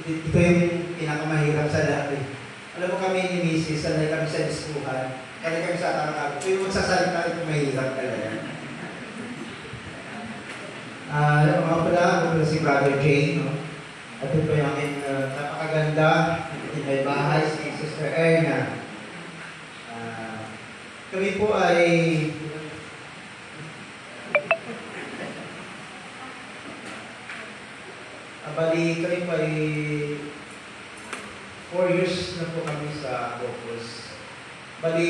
ito yung pinakamahirap sa lahat. Alam mo kami ni Mrs., sanay kami sa diskuhan, sanay kami sa tarakag. Ito yung magsasalita, ito mahirap talaga. Mga pala, ako si Brother Jane, no? At ito yung aking napakaganda, may bahay, si Sister Erna. Kami po ay bali, kami po ay 4 years na po kami sa Opus. Bali,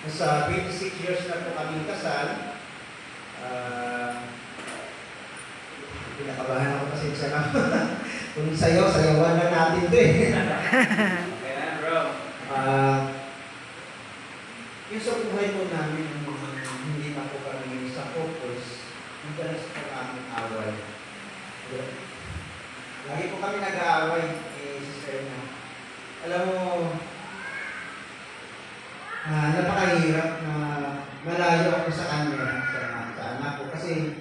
nasa 26 years na po kami kasal. Pinakabahan ako kasi siya na. Kung sayo, sayawan na natin ito eh. Okay na, bro. Yung sa buhay po namin, hindi na po kami sa Opus, hindi na sa aming away. Lagi po kami nag-aaway Sister na. Alam mo, napakahirap na malayo ako sa kanya, sa anak ko. Kasi,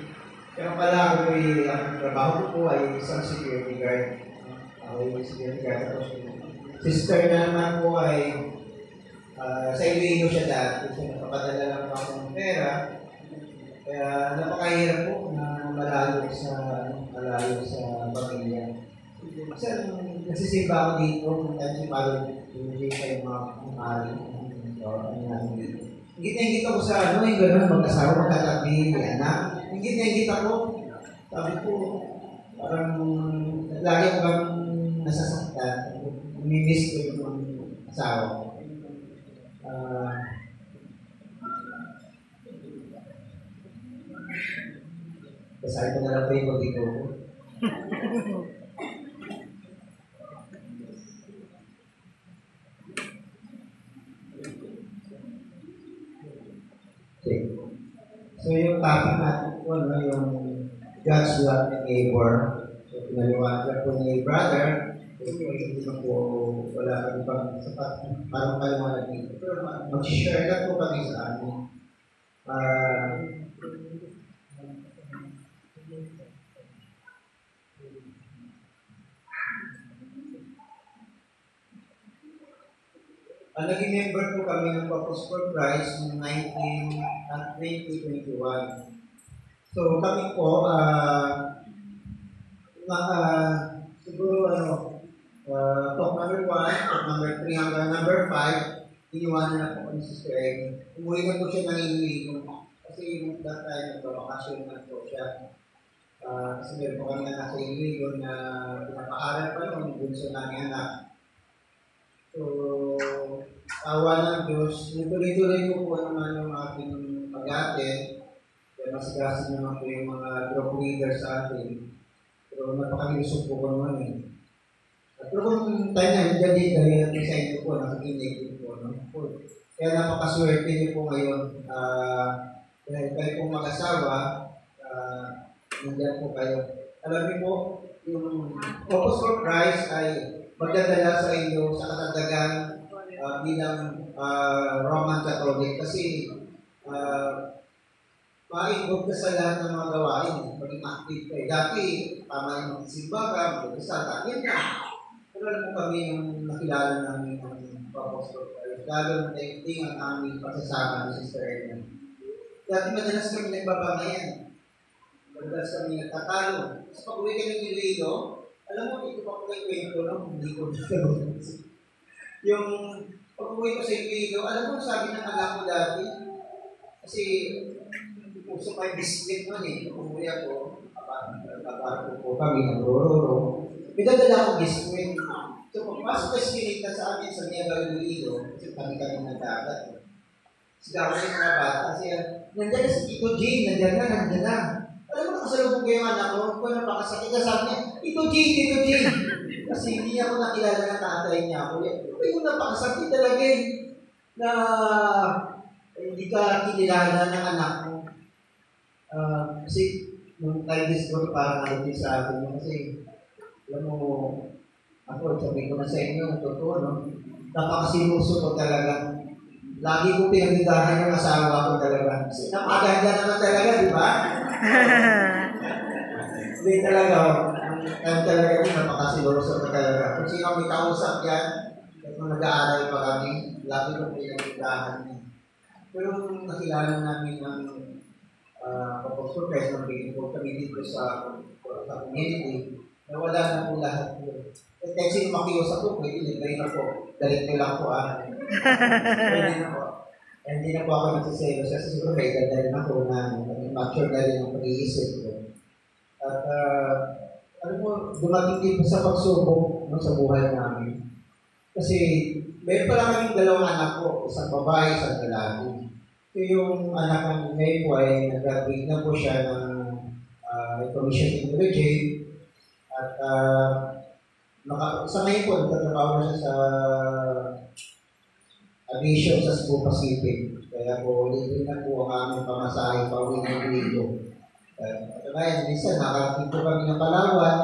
kaya pala ako po ang trabaho ko po ay isang security guard. Ako yung security guard. Tapos, sister na naman po ay sa Iloilo siya dati. So, nakapadala lang po ako ng pera. Kaya napakahirap po na malayo sa pamilya. Kasi nagsisimba ako dito kung tayo si Palo, hindi kayo mahali. Hingit ako sa yung gano'n, mag-asawa, magkatabi, may anak. Hingit ako. Sabi ko, parang lagi ko bang nasasaktan. Mimiss ko yung asawa. Kasali ko na lang po yung dito ko. Okay. So yung topic natin po, yung God's love and neighbor. So pinaliwanag po ni brother, hindi na po wala kami pang sapat, parang paliwanag dito. Pero mag-share lang po kami sa amin. Naging member po kami ng Purpose for Christ noong 2021. So kami po, siguro talk number 1, talk number 3 hanggang number 5, iniwanan na po kami sa Sister Amy. Umuwi na po siya ng Iloilo kasi yung that time nagbabakasyon na po siya. Kasi meron po kami na nasa Iloilo na pinapaaral pa noon, bunso namin anak. So, awa ng Diyos, tuloy-tuloy ko po naman yung ating pag-atin. Kaya masigasin naman po yung mga group leaders sa atin. Pero napakalusog po ko naman eh. Pero kung tayo na, hindi dahil sa inyo po, nakikinig din po. No? Kaya napakaswerte niyo po ngayon. Dahil kayo pong mag-asawa, nandiyan po kayo. Alam niyo po, yung Focus for Christ ay magdadala sa inyo sa katatagan bilang Roman Catholic kasi ma-involve ka sa lahat ng mga gawain, maging active kayo. Dati, tama yung magsimba ka, mag-usata, yan na. Pero alam mo kami yung nakilala namin ng Focus for Christ. Lalo na tayo ang aming pagsasama ni Sister Edna. Dati madalas kami nagbabangayan. Madalas kami nagtatalo. Sa pag-uwi ka ng Iloilo, alam mo, ito pa ko yung kwento lang, hindi ko na yung pag-uwi ko sa Iloilo, alam mo, sabi ng anak ko dati, kasi puso pa yung biscuit man eh, pag-uwi ako, kaparko po kami ng Rororo, may dadala akong biscuit. So, pagpasok na sinita sa amin sa Niaga Iloilo, kasi kami ng dagat. Sigaw sa mga bata, kasi nandiyan na si Tito Jane, nandiyan na. Alam mo, nakasalubong ko yung anak ko, kung napakasakit na sabi niya, Tito Jane. Kasi hindi niya ako nakilala na tatay niya ako. Pero yung napakasakit talaga eh, na hindi ka kinilala ng anak mo. Kasi, nung time this ko, parang nalutin sa akin mo. Kasi, alam mo, ako, sabi ko na sa inyo, totoo, no? Napakasinuso ko talaga. Lagi ko pinagdahan ng asawa ko talaga. Kasi napaganda naman talaga, di ba? Hindi talaga. time talaga din, napakasiloso ka talaga. Kung sino may kausap yan, at kung nag-aaral pa kami, lagi kong pinag-ibrahan niya. Pero nung nakilala namin ang Apostol Christ, nang bigyan po kami dito sa community, nawala na po lahat yun. At kahit sino makiusap po, pwede nagdahin na po. Galit ko lang po Pwede na po. Hindi na po ako nagsiselos kasi siguro may edad na rin ako na mature na rin ang pag-iisip ko. At dumating din po sa pagsubok sa buhay namin. Kasi meron pa lang kaming dalawang anak ko, isang babae, isang lalaki. So yung anak ng May po ay nag-graduate na po siya ng information technology. At sa ngayon po, nagtatrabaho na siya sa aviation sa Cebu Pacific. Kaya po, libre na po ang aming pamasahe pa uwi ng dito. At ngayon, minsan nakarating po kami ng Palawan.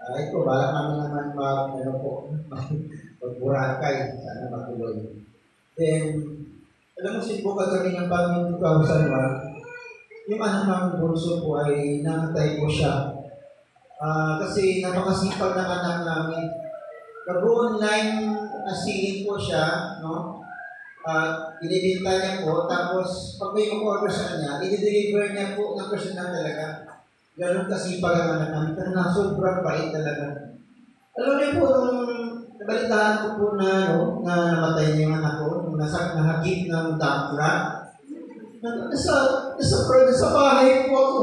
Ito, balak namin naman mag-Boracay. Sana matuloy. Then, alam mo, sinubukan kami ng Panginoon 2001. Yung anak ng bunso po ay namatay po siya. Kasi napakasipag ng anak namin. Nag-online asilin po siya, no? Inibinta niya po, tapos pag may mag-order sa kanya, i-deliver niya po ng personal talaga. Ganun kasipag ang anak namin. Pero sobrang bait talaga. Alam niyo po, nung nabalitaan ko po na namatay niya yung anak ko, nung nahagip ng dump truck, nasa bahay po ako.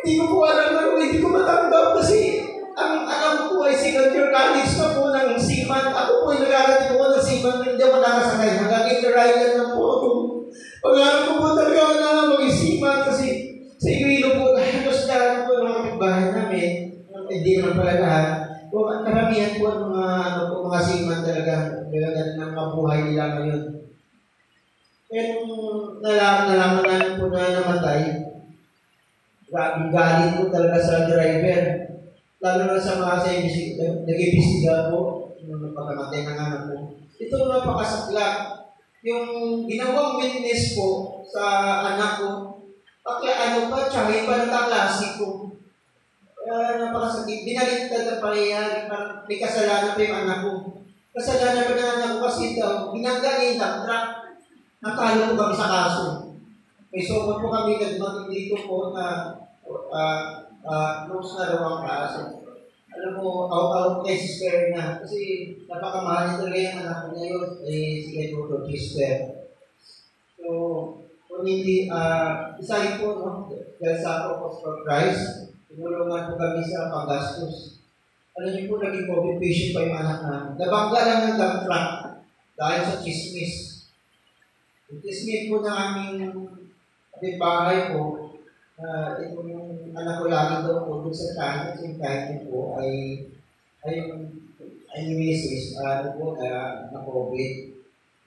Hindi ko po alam, hindi ko matanggap kasi ang alam ko ay second year college na po ng seaman. Ako po ay nag-aaral po ng seaman, hindi ako nakasakay. Hanggang-interraylan lang po ako. Pag-aaral ko po talaga na mag-seaman kasi sa Iloilo po, halos lahat po ng kapitbahay namin, hindi naman pala lahat. Karamihan po ang mga seaman talaga ng mabuhay nila ngayon. Pero nalaman namin po na namatay, grabing galit po talaga sa driver. Lalo na sa mga nag-ibisiga po, nung pagkamatay ng anak ko. Ito napakasaklap. Yung ginawang witness po sa anak ko, tsahin pa ng kaklase ko. Napakasakit. Binaliktad na pangyayari, parang may kasalanan pa yung anak ko. Kasalanan pa ng anak ko kasi ito, binangga niya yung truck. Natalo po kami sa kaso. May sumot po kami na dumating dito po na close na daw ang kaso. Alam mo, out cases care na. Kasi napakamahal niya talaga yung anak ko ngayon. Si Edward Chester. So, kung hindi, isa rin po, dahil sa Apostol Christ, tinulungan po kami sa panggastos. Alam niyo po, naging COVID patient pa yung anak namin. Nabangga lang ng dump truck dahil sa chismis. Yung chismis po ng aming bahay po, ito yung anak ko lagi daw po doon sa China, kasi kahit po ay misis, na COVID.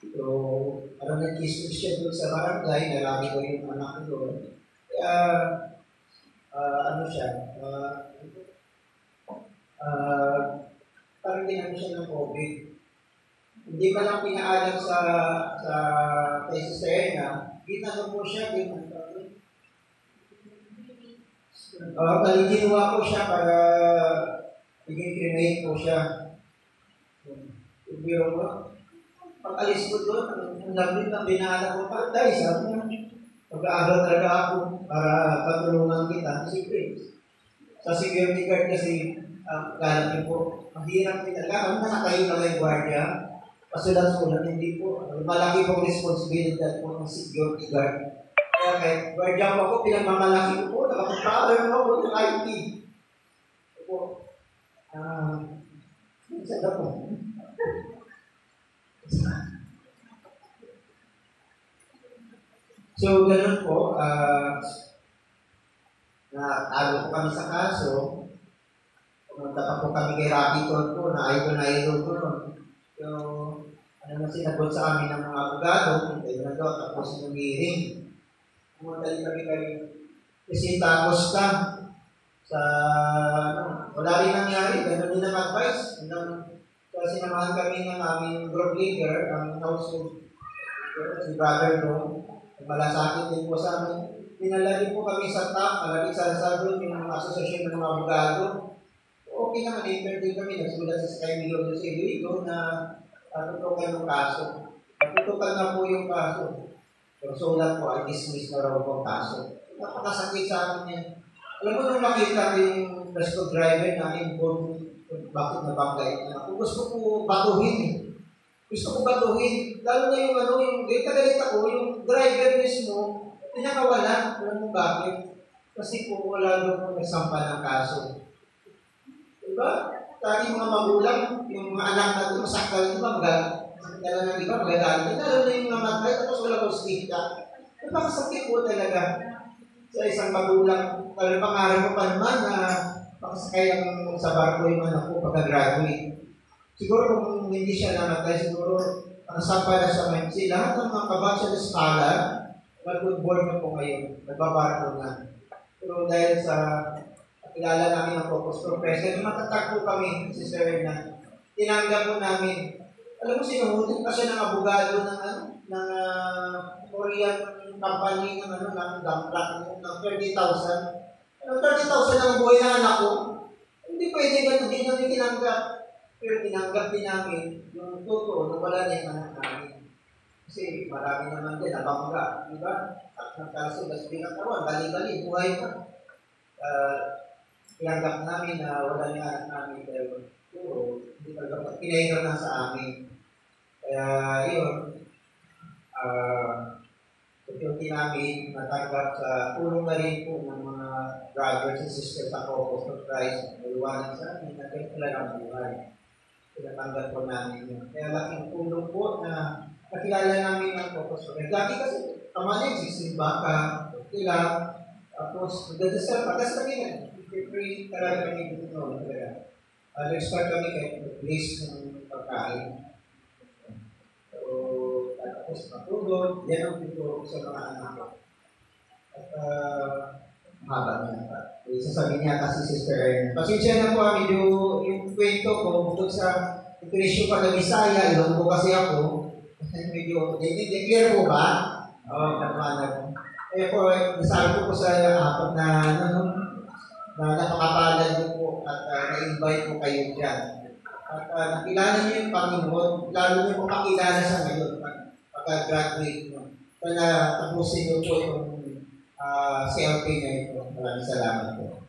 So, parang nag-chismis siya doon sa barangay, na lagi ko yung anak ko doon. Kaya, parang ginano siya ng COVID. Hindi pa lang pinaalam sa tesis na, ginano po siya, ginawa ko siya para biging cremate po siya. Biro ko, pag-alis ko doon, ang labit na binala ko, patay, sabi niya. Pag-aaral talaga ako para patulungan kita. Kasi sa security guard kasi, galang po, mahirap din talaga. Kung nakatayo na yung guardia, pasulat-sulat, hindi po. Malaki pong responsibility po ng security guard. Kaya kahit guardia ko ako, pinagmamalaki ko po, nakapagpaaral ako ng IT. Ito po, minsan na po. So, ganun po, natalo po kami sa kaso. Pumunta pa po kami kay Rapitol po, na idol ko nun. So, sinagot sa amin ng mga abogado, tayo na doon, tapos yung hearing. Pumunta din kami kay Presidente Acosta sa, wala rin nangyari, gano'n din ang advice. Kasi sinamahan kami ng aming group leader, ang household, si Brother No, malasakit din po sa amin. dinala din po kami sa TAP, malapit sa doon yung asosasyon ng mga abogado. Okay naman, interview kami, nagsulat sa Sky Milo sa Iloilo na tutukan yung kaso. Tutukan na po yung kaso. Yung sulat po ay dismiss na raw po ang kaso. Napakasakit sa amin yan. Alam mo nung makita ko yung rescue driver na involved bakit nabanggay na ako, gusto ko batuhin eh. Gusto ko batuhin. Lalo na yung yung galit ako, yung driver mismo, pinakawala. Alam mo bakit? Kasi po wala doon po nagsampa ng kaso. Diba? Tari mga magulang, yung mga anak natin, masakal, diba? Dala ng iba, magagalit. Lalo na yung namatay, tapos wala ko stika. Napakasakit po talaga sa isang magulang. Lalo pangarap ko pa naman na makasakay ang sa barko yung anak ko pagka-graduate. Siguro kung hindi siya namatay, siguro nakasampa na sa MMC. Lahat ng mga kabachelor scholar, mag-good board na po ngayon. Nagbabarko na. Pero dahil sa kilala namin ang focus professor, matatag po kami, si Sir na tinanggap po namin. Alam mo, sinuhutin pa siya ng abogado ng Korean company ng ng dump truck ng 30,000. 30,000 ang buhay ng anak ko. Hindi pwede ganun, hindi namin tinanggap. Pero tinanggap din namin yung totoo na wala na yung anak namin. Kasi marami naman din, nabangga. Diba? At ng kaso, mas pinakawan, bali-bali, buhay pa. Tinanggap namin na wala na yung anak namin. Pero hindi talaga pinahirap na sa amin. Kaya yun, duty namin natanggap sa tulong na rin po ng mga brothers and sisters sa Focus of Christ. Naliwanag sa amin na kailan ang buhay. Pinatanggap po namin yun. Kaya laking tulong po na nakilala namin ang Focus of Christ. Dati kasi kamanin, sisimba ka, kila, tapos magdadasal, pagdasal kami na. Pray talaga kami dito. Nag-start kami kahit place ng pagkain. Tapos matulog, yan ang tutulog sa mga anak ko. At mahaba niya pa. Sasabihin niya kasi Sister Ern. Pasensya na po medyo yung kwento ko, bukod sa itulisyo pa na Bisaya, ilong ko kasi ako. Medyo, clear po ba? Oo, katmanag. Kaya po, nasabi ko sa hapon na napakapalad niyo po at na-invite po kayo dyan. At nakilala niyo yung Panginoon, lalo niyo po makilala sa ngayon pagka-graduate mo. Kaya tapusin niyo po yung CLP na ito. Maraming salamat po.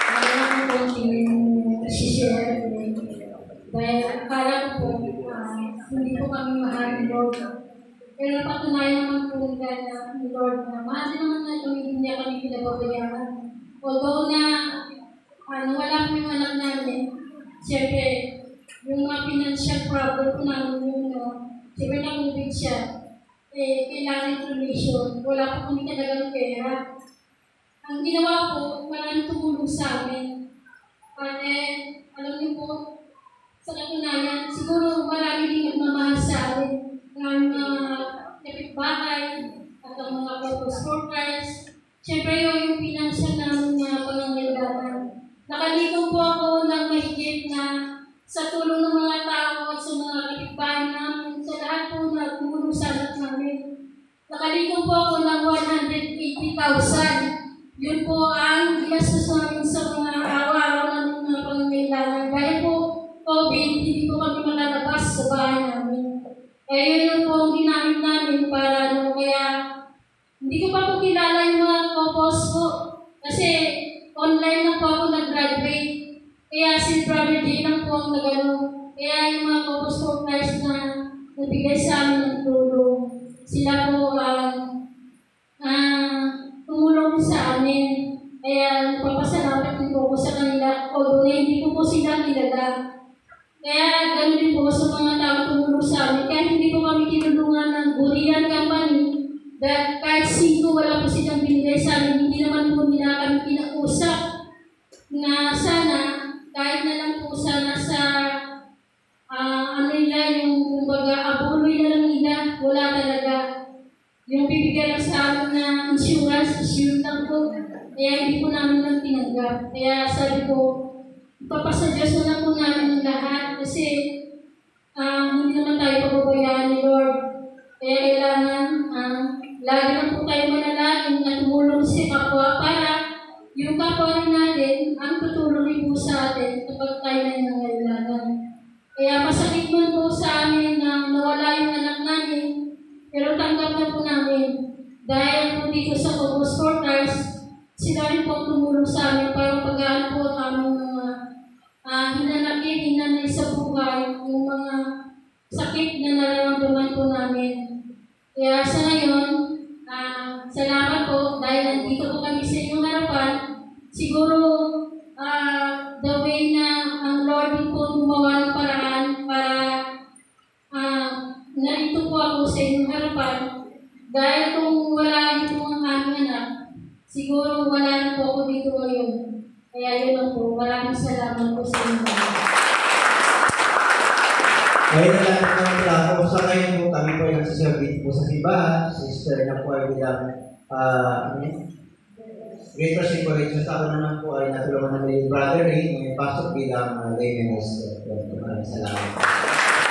Maraming po sinasishare dahil akala ko po hindi po kami mahal ni Lord. Pero napatunayan naman po ni Lord na mahal naman na kami, hindi kami pinababayaan. Although na wala kami yung anak namin, siyempre, yung mga financial problem po namin yung siyempre nakubig siya, kailangan information, wala po kami talagang pera. Ang ginawa po, maraming tumulong sa amin. At alam niyo po, sa katunayan, siguro marami din nagmamahal sa amin. Ng mga kapitbahay at ang mga purpose workers. Siyempre yung financial namin na pangangailangan. Nakalikom po ako ng mahigit na sa tulong ng mga tao at sa mga kapitbahay namin, sa lahat po na tumulong sa anak namin. Nakalikom po ako ng 180,000. Yun po ang ginastos namin sa mga araw-araw ng mga pangangailangan. Dahil po, COVID, hindi po kami makalabas sa bahay namin. Kaya yun po ang ginamit namin para kaya hindi ko pa po kilala yung mga kopos po. Kasi online na po ako nag-graduate. Kaya si Brother J lang po ang nagano. Kaya yung mga kopos po guys na nabigay sa amin ng tulong. Sila po tumulong sa amin. Kaya nagpapasalamat din po ko sa kanila. Although na hindi ko po sila kilala. Kaya ganoon din po sa mga tao tumulong sa amin. Kaya hindi po kami tinulungan ng Burian Company. Dahil kahit sino wala po silang binigay sa amin, hindi naman po nila kami pinakusap na sana, kahit na lang po sana sa nila yung kumbaga abuloy na lang nila, wala talaga. Yung bibigyan lang sa amin na insurance lang po. Kaya hindi po namin lang tinanggap. Kaya sabi ko, papasa-Diyos na lang po namin ang lahat kasi hindi naman tayo pababayaan ni Lord. Kaya kailangan lagi lang po kayo manalangin na tumulong sa kapwa para yung kapwa rin natin ang tutulong po sa atin kapag tayo na nangailangan. Kaya masakit man po sa amin na nawala yung anak namin, pero tanggap na po namin. Dahil po dito sa Focus Quarters, sila rin po tumulong sa amin para pag-aan po ang aming mga hinanay sa buhay, yung mga sakit na nararamdaman po namin. Kaya sa ngayon, salamat po dahil nandito po kami sa inyong harapan. Siguro, the way na ang Lord din po gumawa ng paraan para narito po ako sa inyong harapan. Dahil kung wala ito ang aming anak, siguro wala na po ako dito ngayon. Kaya yun lang po. Maraming salamat po sa inyo. Ngayon na lang naman pala ako sa ngayon po, kami po ay nagsiservite po sa simbahan. Sister na po ay bilang greater separation sa ako naman po ay natulungan ng brother Ray, may pasok bilang lay minister. Maraming salamat.